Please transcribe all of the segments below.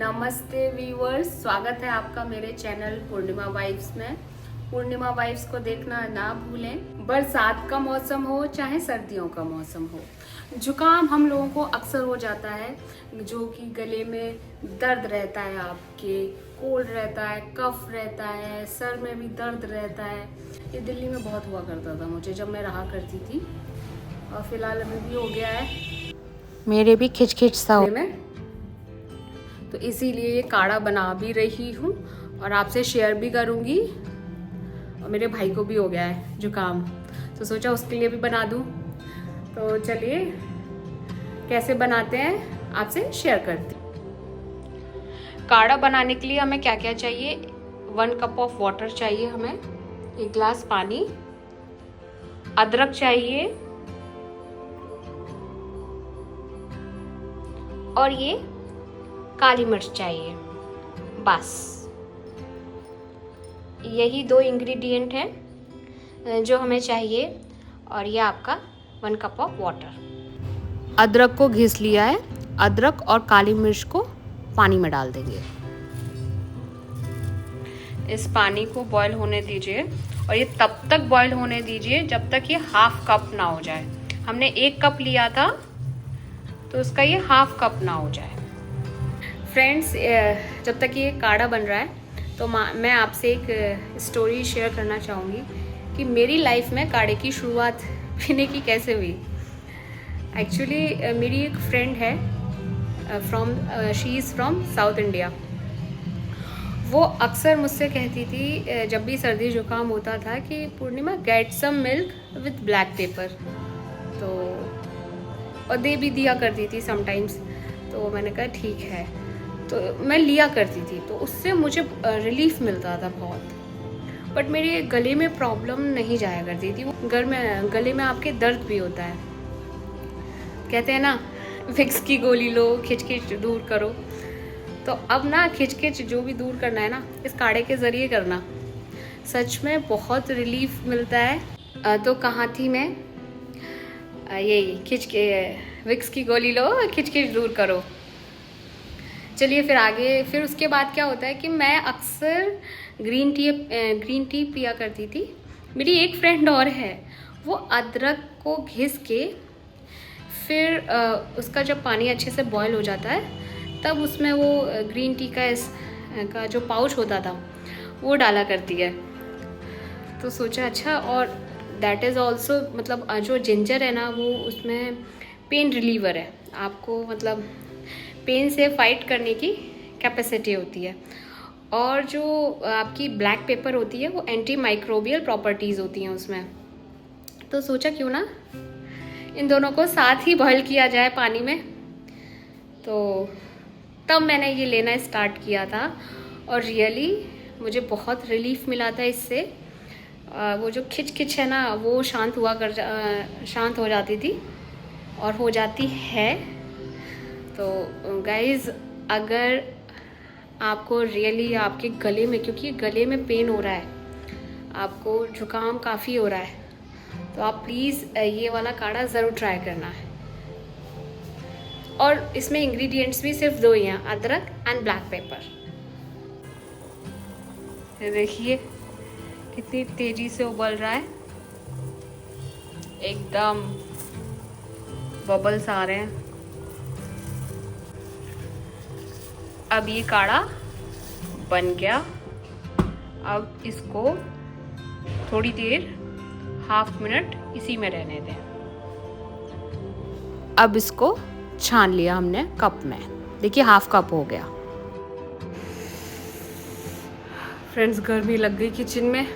नमस्ते व्यूअर्स, स्वागत है आपका मेरे चैनल पूर्णिमा वाइब्स में। पूर्णिमा वाइब्स को देखना ना भूलें। बरसात का मौसम हो चाहे सर्दियों का मौसम हो, जुकाम हम लोगों को अक्सर हो जाता है, जो कि गले में दर्द रहता है, आपके कोल्ड रहता है, कफ रहता है, सर में भी दर्द रहता है। ये दिल्ली में बहुत हुआ करता था मुझे जब मैं रहा करती थी, और फिलहाल अभी भी हो गया है, मेरे भी खिच सा में। तो इसीलिए ये काढ़ा बना भी रही हूँ और आपसे शेयर भी करूँगी। और मेरे भाई को भी हो गया है जुकाम, तो सोचा उसके लिए भी बना दूँ। तो चलिए कैसे बनाते हैं आपसे शेयर करती हूँ। काढ़ा बनाने के लिए हमें क्या क्या चाहिए। 1 कप ऑफ वाटर चाहिए हमें, 1 गिलास पानी, अदरक चाहिए, और ये काली मिर्च चाहिए। बस यही 2 इंग्रेडिएंट हैं जो हमें चाहिए। और ये आपका 1 कप ऑफ वाटर। अदरक को घिस लिया है, अदरक और काली मिर्च को पानी में डाल देंगे। इस पानी को बॉईल होने दीजिए, और ये तब तक बॉईल होने दीजिए जब तक ये हाफ कप ना हो जाए। हमने 1 कप लिया था, तो उसका ये हाफ कप ना हो जाए। फ्रेंड्स, जब तक ये काढ़ा बन रहा है तो मैं आपसे एक स्टोरी शेयर करना चाहूँगी कि मेरी लाइफ में काढ़े की शुरुआत पीने की कैसे हुई। एक्चुअली मेरी एक फ्रेंड है, she is from south India. वो अक्सर मुझसे कहती थी जब भी सर्दी जुकाम होता था कि Purnima get some milk with black pepper. तो और दे भी दिया करती थी समटाइम्स। तो मैंने कहा ठीक है, तो मैं लिया करती थी, तो उससे मुझे रिलीफ मिलता था बहुत। बट मेरे गले में प्रॉब्लम नहीं जाया करती थी। वो गले में आपके दर्द भी होता है, कहते हैं ना विक्स की गोली लो खिचखिच दूर करो। तो अब ना खिचखिच जो भी दूर करना है ना, इस काढ़े के ज़रिए करना, सच में बहुत रिलीफ मिलता है। तो कहाँ थी मैं, यही विक्स की गोली लो खिचखिच दूर करो। चलिए फिर आगे, फिर उसके बाद क्या होता है कि मैं अक्सर ग्रीन टी पिया करती थी। मेरी एक फ्रेंड और है, वो अदरक को घिस के फिर उसका जब पानी अच्छे से बॉईल हो जाता है, तब उसमें वो ग्रीन टी का जो पाउच होता था वो डाला करती है। तो सोचा अच्छा, और दैट इज़ ऑल्सो मतलब जो जिंजर है ना, वो उसमें पेन रिलीवर है, आपको मतलब पेन से फाइट करने की कैपेसिटी होती है। और जो आपकी ब्लैक पेपर होती है वो एंटी माइक्रोबियल प्रॉपर्टीज़ होती हैं उसमें। तो सोचा क्यों ना इन दोनों को साथ ही बॉईल किया जाए पानी में। तो तब मैंने ये लेना स्टार्ट किया था, और रियली मुझे बहुत रिलीफ मिला था इससे। वो जो खिच है ना, वो शांत हो जाती थी और हो जाती है। तो गाइज़, अगर आपको रियली आपके गले में, क्योंकि गले में पेन हो रहा है, आपको जुकाम काफ़ी हो रहा है, तो आप प्लीज़ ये वाला काढ़ा ज़रूर ट्राई करना है। और इसमें इंग्रेडिएंट्स भी सिर्फ 2 ही हैं, अदरक एंड ब्लैक पेपर। देखिए कितनी तेज़ी से उबल रहा है, एकदम बबल्स आ रहे हैं। अब ये काढ़ा बन गया। अब इसको थोड़ी देर, हाफ मिनट इसी में रहने दें। अब इसको छान लिया हमने कप में, देखिए हाफ कप हो गया। फ्रेंड्स, गर्मी लग गई किचन में।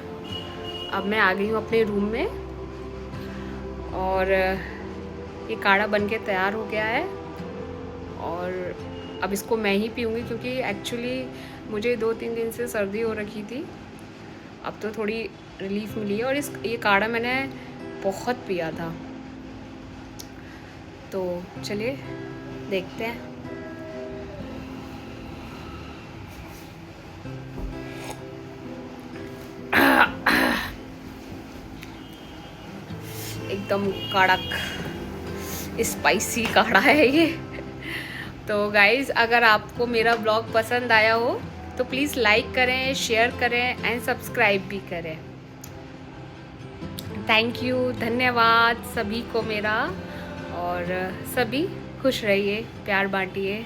अब मैं आ गई हूँ अपने रूम में, और ये काढ़ा बन के तैयार हो गया है। और अब इसको मैं ही पीऊँगी, क्योंकि एक्चुअली मुझे 2-3 दिन से सर्दी हो रखी थी। अब तो थोड़ी रिलीफ मिली है, और ये काढ़ा मैंने बहुत पिया था। तो चलिए देखते हैं। एकदम कड़क स्पाइसी काढ़ा है ये, तो गाइज़ अगर आपको मेरा ब्लॉग पसंद आया हो तो प्लीज़ लाइक करें, शेयर करें एंड सब्सक्राइब भी करें। थैंक यू, धन्यवाद सभी को मेरा, और सभी खुश रहिए, प्यार बांटिए।